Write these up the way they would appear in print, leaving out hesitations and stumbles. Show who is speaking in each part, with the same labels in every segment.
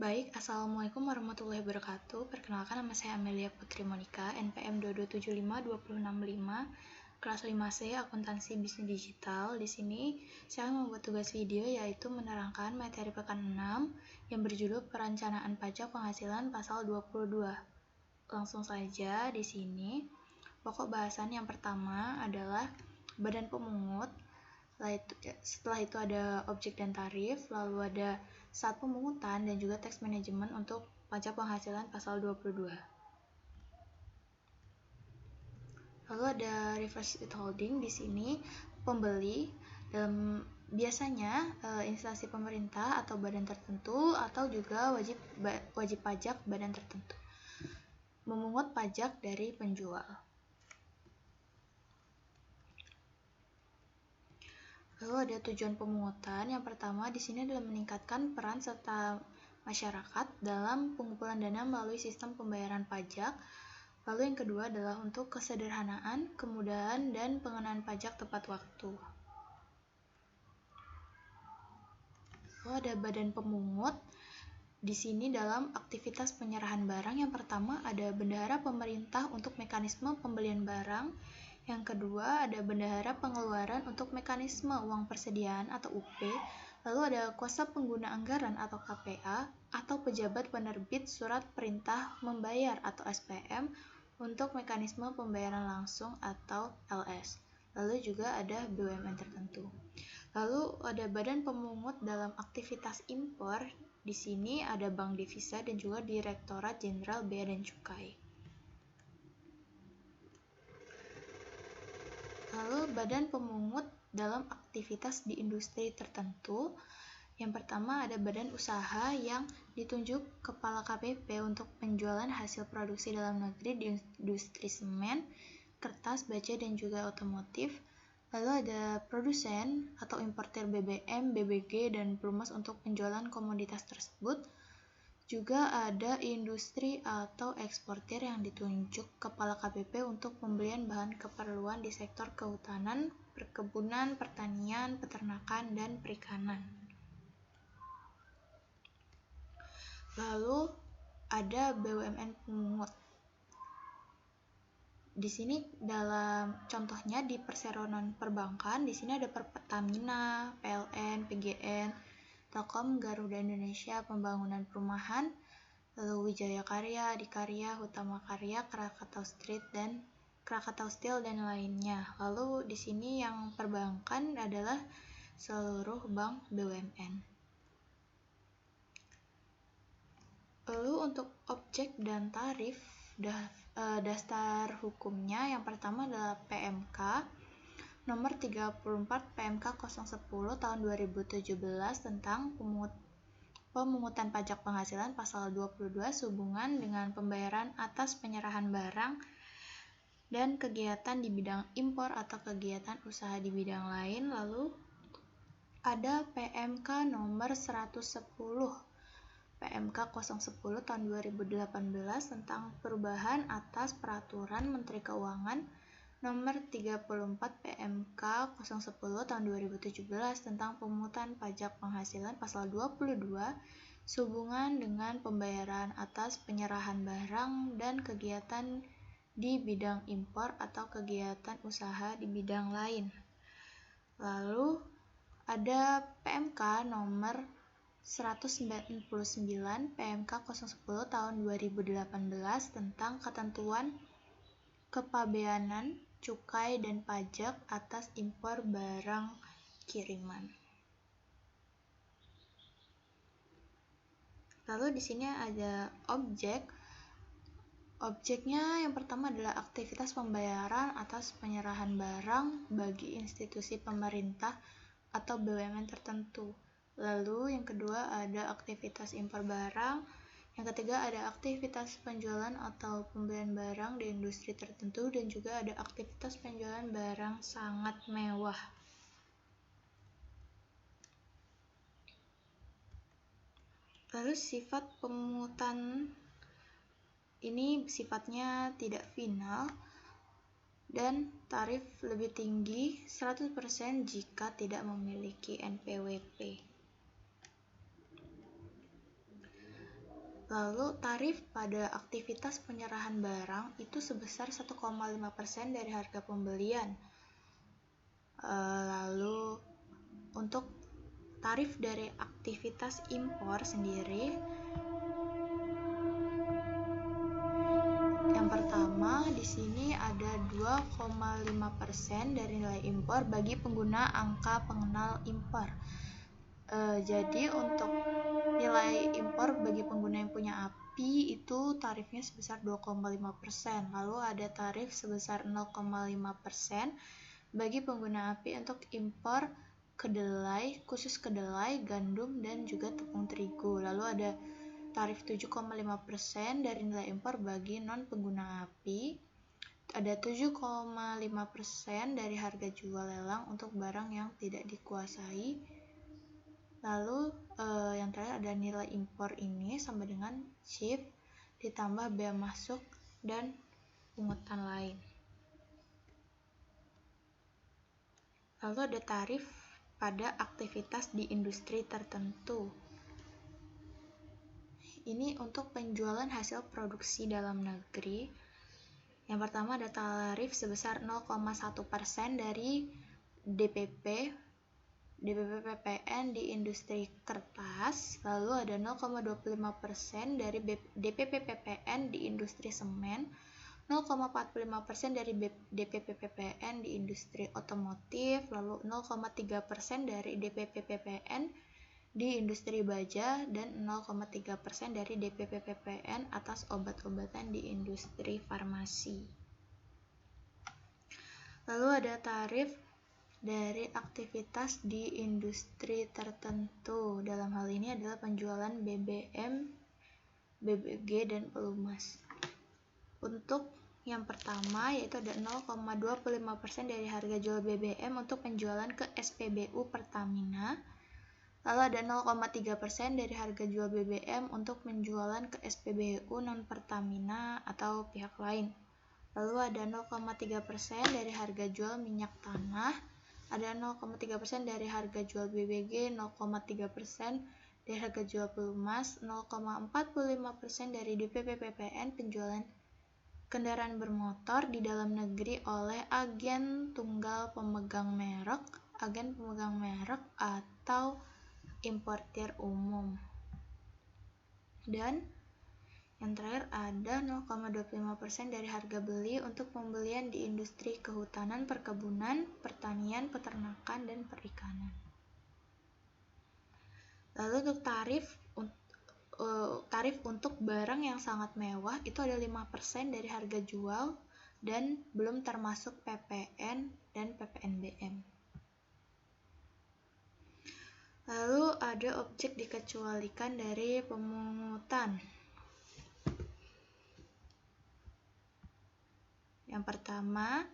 Speaker 1: Baik, Assalamualaikum warahmatullahi wabarakatuh. Perkenalkan, nama saya Amelia Putri Monika, NPM 2275-20665, kelas 5C, Akuntansi Bisnis Digital. Di sini saya membuat tugas video yaitu menerangkan materi pekan 6 yang berjudul Perencanaan Pajak Penghasilan Pasal 22. Langsung saja di sini. Pokok bahasan yang pertama adalah Badan Pemungut. Setelah itu ada objek dan tarif, lalu ada saat pemungutan dan juga tax management untuk pajak penghasilan pasal 22. Lalu ada reverse withholding. Di sini pembeli biasanya instansi pemerintah atau badan tertentu atau juga wajib pajak badan tertentu memungut pajak dari penjual. Lalu ada tujuan pemungutan. Yang pertama di sini adalah meningkatkan peran serta masyarakat dalam pengumpulan dana melalui sistem pembayaran pajak. Lalu yang kedua adalah untuk kesederhanaan, kemudahan, dan pengenaan pajak tepat waktu. Lalu ada badan pemungut. Di sini dalam aktivitas penyerahan barang, yang pertama ada bendahara pemerintah untuk mekanisme pembelian barang. Yang kedua ada bendahara pengeluaran untuk mekanisme uang persediaan atau UP. Lalu ada kuasa pengguna anggaran atau KPA atau pejabat penerbit surat perintah membayar atau SPM untuk mekanisme pembayaran langsung atau LS. Lalu juga ada BUMN tertentu. Lalu ada badan pemungut dalam aktivitas impor. Di sini ada Bank Devisa dan juga Direktorat Jenderal Bea dan Cukai. Lalu badan pemungut dalam aktivitas di industri tertentu. Yang pertama ada badan usaha yang ditunjuk kepala KPP untuk penjualan hasil produksi dalam negeri di industri semen, kertas, baja, dan juga otomotif. Lalu ada produsen atau importer BBM, BBG, dan pelumas untuk penjualan komoditas tersebut. Juga ada industri atau eksportir yang ditunjuk kepala KPP untuk pembelian bahan keperluan di sektor kehutanan, perkebunan, pertanian, peternakan, dan perikanan. Lalu ada BUMN pemungut. Di sini dalam contohnya di perseroan perbankan, di sini ada Pertamina, PLN, PGN, Telkom, Garuda Indonesia, Pembangunan Perumahan, lalu Wijaya Karya, Adikarya, Hutama Karya, Krakatau Steel dan lainnya. Lalu di sini yang perbankan adalah seluruh bank BUMN. Lalu untuk objek dan tarif dasar hukumnya, yang pertama adalah PMK nomor 34 PMK 010 tahun 2017 tentang pemungutan pajak penghasilan pasal 22 sehubungan dengan pembayaran atas penyerahan barang dan kegiatan di bidang impor atau kegiatan usaha di bidang lain. Lalu ada PMK nomor 110 PMK 010 tahun 2018 tentang perubahan atas peraturan Menteri Keuangan nomor 34 PMK 010 tahun 2017 tentang pemungutan pajak penghasilan pasal 22 sehubungan dengan pembayaran atas penyerahan barang dan kegiatan di bidang impor atau kegiatan usaha di bidang lain. Lalu ada PMK nomor 199 PMK 010 tahun 2018 tentang ketentuan kepabeanan, cukai, dan pajak atas impor barang kiriman. Lalu di sini ada objek. Objeknya yang pertama adalah aktivitas pembayaran atas penyerahan barang bagi institusi pemerintah atau BUMN tertentu. Lalu yang kedua ada aktivitas impor barang. Yang ketiga ada aktivitas penjualan atau pembelian barang di industri tertentu dan juga ada aktivitas penjualan barang sangat mewah. Lalu sifat pemungutan ini sifatnya tidak final dan tarif lebih tinggi 100% jika tidak memiliki NPWP. Lalu tarif pada aktivitas penyerahan barang itu sebesar 1,5% dari harga pembelian. Lalu untuk tarif dari aktivitas impor sendiri, yang pertama di sini ada 2,5% dari nilai impor bagi pengguna angka pengenal impor. Jadi untuk nilai impor bagi pengguna yang punya API itu tarifnya sebesar 2,5%. Lalu ada tarif sebesar 0,5% bagi pengguna API untuk impor kedelai, khusus kedelai, gandum, dan juga tepung terigu. Lalu ada tarif 7,5% dari nilai impor bagi non pengguna API. Ada 7,5% dari harga jual lelang untuk barang yang tidak dikuasai. Lalu yang terakhir ada nilai impor ini sama dengan shift ditambah bea masuk dan pungutan lain. Lalu ada tarif pada aktivitas di industri tertentu. Ini untuk penjualan hasil produksi dalam negeri. Yang pertama ada tarif sebesar 0,1% dari DPP PPN di industri kertas, lalu ada 0,25% dari DPP PPN di industri semen, 0,45% dari DPP PPN di industri otomotif, lalu 0,3% dari DPP PPN di industri baja, dan 0,3% dari DPP PPN atas obat-obatan di industri farmasi. Lalu ada tarif dari aktivitas di industri tertentu. Dalam hal ini adalah penjualan BBM, BBG, dan pelumas. Untuk yang pertama yaitu ada 0,25% dari harga jual BBM untuk penjualan ke SPBU Pertamina. Lalu ada 0,3% dari harga jual BBM untuk penjualan ke SPBU non Pertamina atau pihak lain. Lalu ada 0,3% dari harga jual minyak tanah. Ada 0,3% dari harga jual BBG, 0,3% dari harga jual pelumas, 0,45% dari DPP PPN penjualan kendaraan bermotor di dalam negeri oleh agen tunggal pemegang merek, agen pemegang merek, atau importir umum. Dan yang terakhir ada 0,25% dari harga beli untuk pembelian di industri kehutanan, perkebunan, pertanian, peternakan, dan perikanan. Lalu untuk tarif untuk barang yang sangat mewah itu ada 5% dari harga jual dan belum termasuk PPN dan PPNBM. Lalu ada objek dikecualikan dari pemungutan. Yang pertama,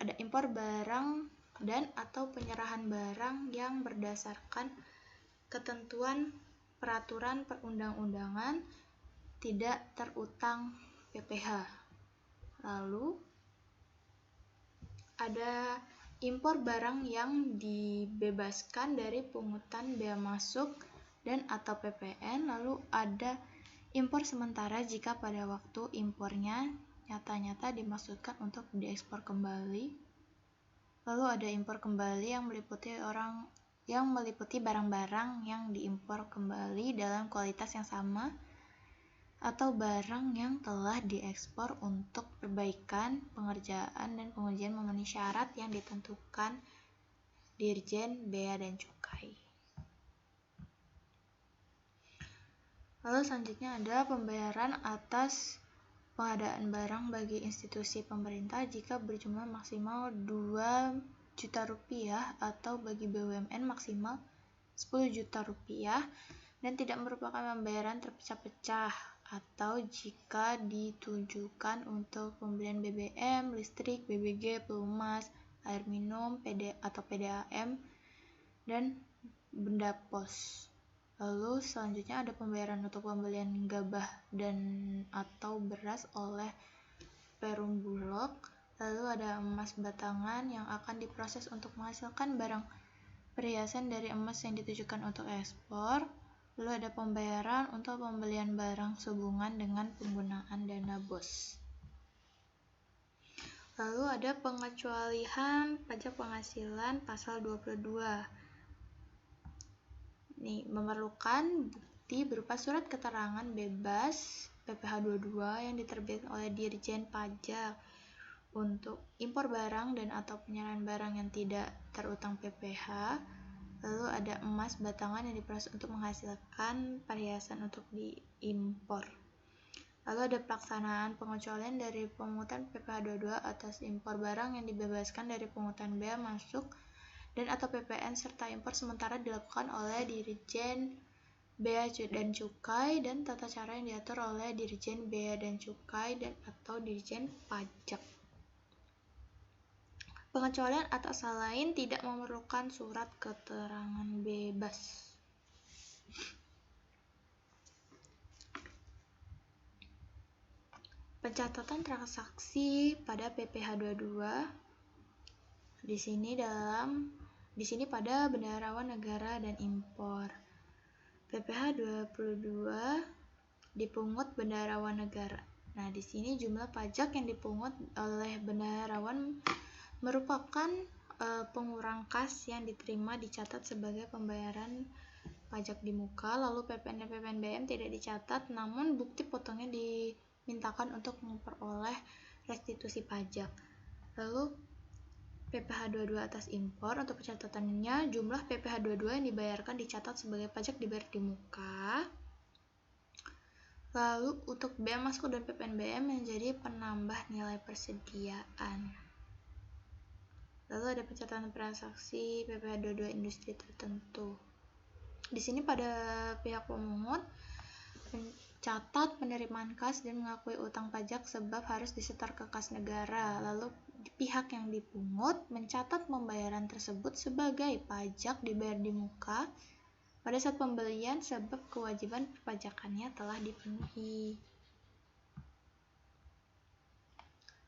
Speaker 1: ada impor barang dan atau penyerahan barang yang berdasarkan ketentuan peraturan perundang-undangan tidak terutang PPh. Lalu, ada impor barang yang dibebaskan dari pungutan bea masuk dan atau PPN. Lalu ada impor sementara jika pada waktu impornya nyata-nyata dimaksudkan untuk diekspor kembali. Lalu ada impor kembali yang meliputi barang-barang yang diimpor kembali dalam kualitas yang sama atau barang yang telah diekspor untuk perbaikan, pengerjaan, dan pengujian memenuhi syarat yang ditentukan Dirjen Bea dan Cukai. Lalu selanjutnya ada pembayaran atas pengadaan barang bagi institusi pemerintah jika berjumlah maksimal 2 juta rupiah atau bagi BUMN maksimal 10 juta rupiah dan tidak merupakan pembayaran terpecah-pecah atau jika ditujukan untuk pembelian BBM, listrik, BBG, pelumas, air minum, PDAM, dan benda pos. Lalu selanjutnya ada pembayaran untuk pembelian gabah dan atau beras oleh Perum Bulog. Lalu ada emas batangan yang akan diproses untuk menghasilkan barang perhiasan dari emas yang ditujukan untuk ekspor. Lalu ada pembayaran untuk pembelian barang sehubungan dengan penggunaan dana BOS. Lalu ada pengecualian pajak penghasilan pasal 22. Nih, memerlukan bukti berupa surat keterangan bebas PPh 22 yang diterbitkan oleh Dirjen Pajak untuk impor barang dan atau penyerahan barang yang tidak terutang PPh. Lalu ada emas batangan yang diproses untuk menghasilkan perhiasan untuk diimpor. Lalu ada pelaksanaan pengecualian dari pemungutan PPh 22 atas impor barang yang dibebaskan dari pungutan bea masuk dan atau PPN serta impor sementara dilakukan oleh Dirjen Bea dan Cukai dan tata cara yang diatur oleh Dirjen Bea dan Cukai dan atau Dirjen Pajak. Pengecualian atas hal lain tidak memerlukan surat keterangan bebas. Pencatatan transaksi pada PPh 22 di sini pada bendaharawan negara dan impor. PPh 22 dipungut bendaharawan negara. Nah, di sini jumlah pajak yang dipungut oleh bendaharawan merupakan pengurang kas yang diterima dicatat sebagai pembayaran pajak di muka, lalu PPN dan PPNBM tidak dicatat, namun bukti potongnya dimintakan untuk memperoleh restitusi pajak. Lalu PPh 22 atas impor, untuk pencatatannya jumlah PPh 22 yang dibayarkan dicatat sebagai pajak dibayar di muka. Lalu untuk bea masuk dan PPNBM menjadi penambah nilai persediaan. Lalu ada pencatatan transaksi PPh 22 industri tertentu. Di sini pada pihak pemungut mencatat penerimaan kas dan mengakui utang pajak sebab harus disetor ke kas negara. Lalu pihak yang dipungut mencatat pembayaran tersebut sebagai pajak dibayar di muka pada saat pembelian sebab kewajiban perpajakannya telah dipenuhi.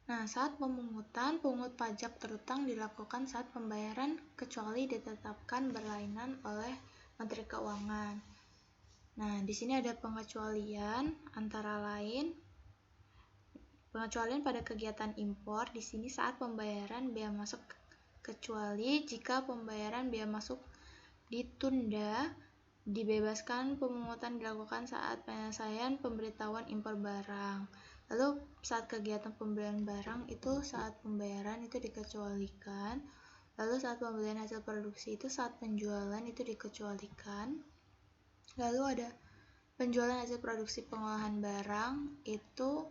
Speaker 1: Nah, saat pemungutan, pungut pajak terutang dilakukan saat pembayaran kecuali ditetapkan berlainan oleh Menteri Keuangan. Nah, di sini ada pengecualian antara lain pengecualian pada kegiatan impor. Di sini saat pembayaran bea masuk kecuali jika pembayaran bea masuk ditunda, dibebaskan pemungutan dilakukan saat penyelesaian pemberitahuan impor barang. Lalu saat kegiatan pembelian barang itu saat pembayaran itu dikecualikan. Lalu saat pembelian hasil produksi itu saat penjualan itu dikecualikan. Lalu ada penjualan hasil produksi pengolahan barang itu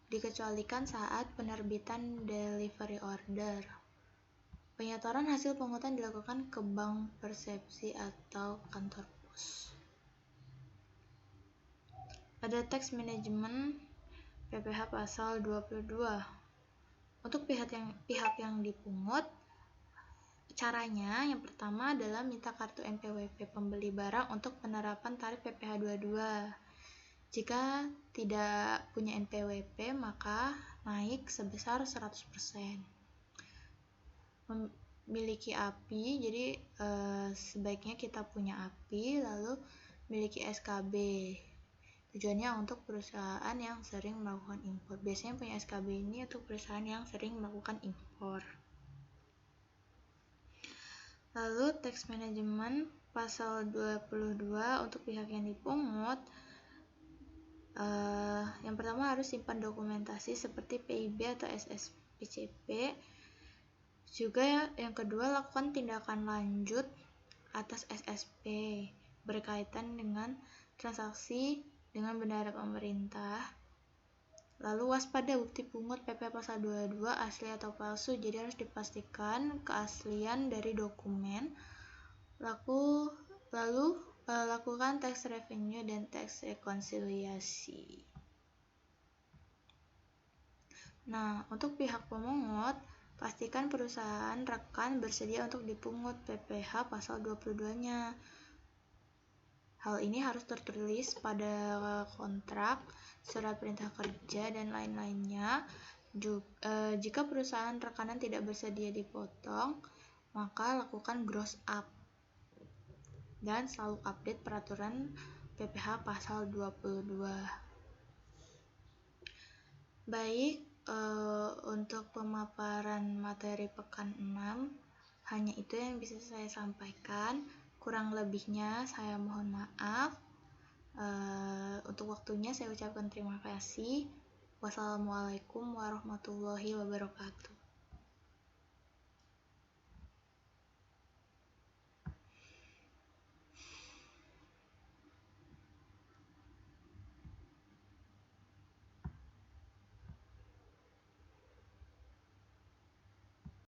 Speaker 1: dikecualikan saat penerbitan delivery order. Penyetoran hasil pungutan dilakukan ke bank persepsi atau kantor pos. Ada tax management PPh pasal 22. Untuk pihak yang dipungut, caranya yang pertama adalah minta kartu NPWP pembeli barang untuk penerapan tarif PPh 22. Jika tidak punya NPWP, maka naik sebesar 100%. Memiliki API, jadi sebaiknya kita punya API, lalu memiliki SKB. Tujuannya untuk perusahaan yang sering melakukan impor. Biasanya punya SKB ini untuk perusahaan yang sering melakukan impor. Lalu tax management pasal 22 untuk pihak yang dipungut. Yang pertama harus simpan dokumentasi seperti PIB atau SSPCP. Juga yang kedua lakukan tindakan lanjut atas SSP berkaitan dengan transaksi dengan bendahara pemerintah. Lalu waspada bukti pungut PP pasal 22 asli atau palsu, jadi harus dipastikan keaslian dari dokumen. Lalu lakukan tax revenue dan tax rekonsiliasi. Nah, untuk pihak pemungut, pastikan perusahaan rekan bersedia untuk dipungut PPh pasal 22-nya. Hal ini harus tertulis pada kontrak, surat perintah kerja, dan lain-lainnya. Jika perusahaan rekanan tidak bersedia dipotong, maka lakukan gross up dan selalu update peraturan PPH pasal 22. Baik, untuk pemaparan materi pekan 6 hanya itu yang bisa saya sampaikan. Kurang lebihnya saya mohon maaf. Untuk waktunya saya ucapkan terima kasih. Wassalamualaikum warahmatullahi wabarakatuh.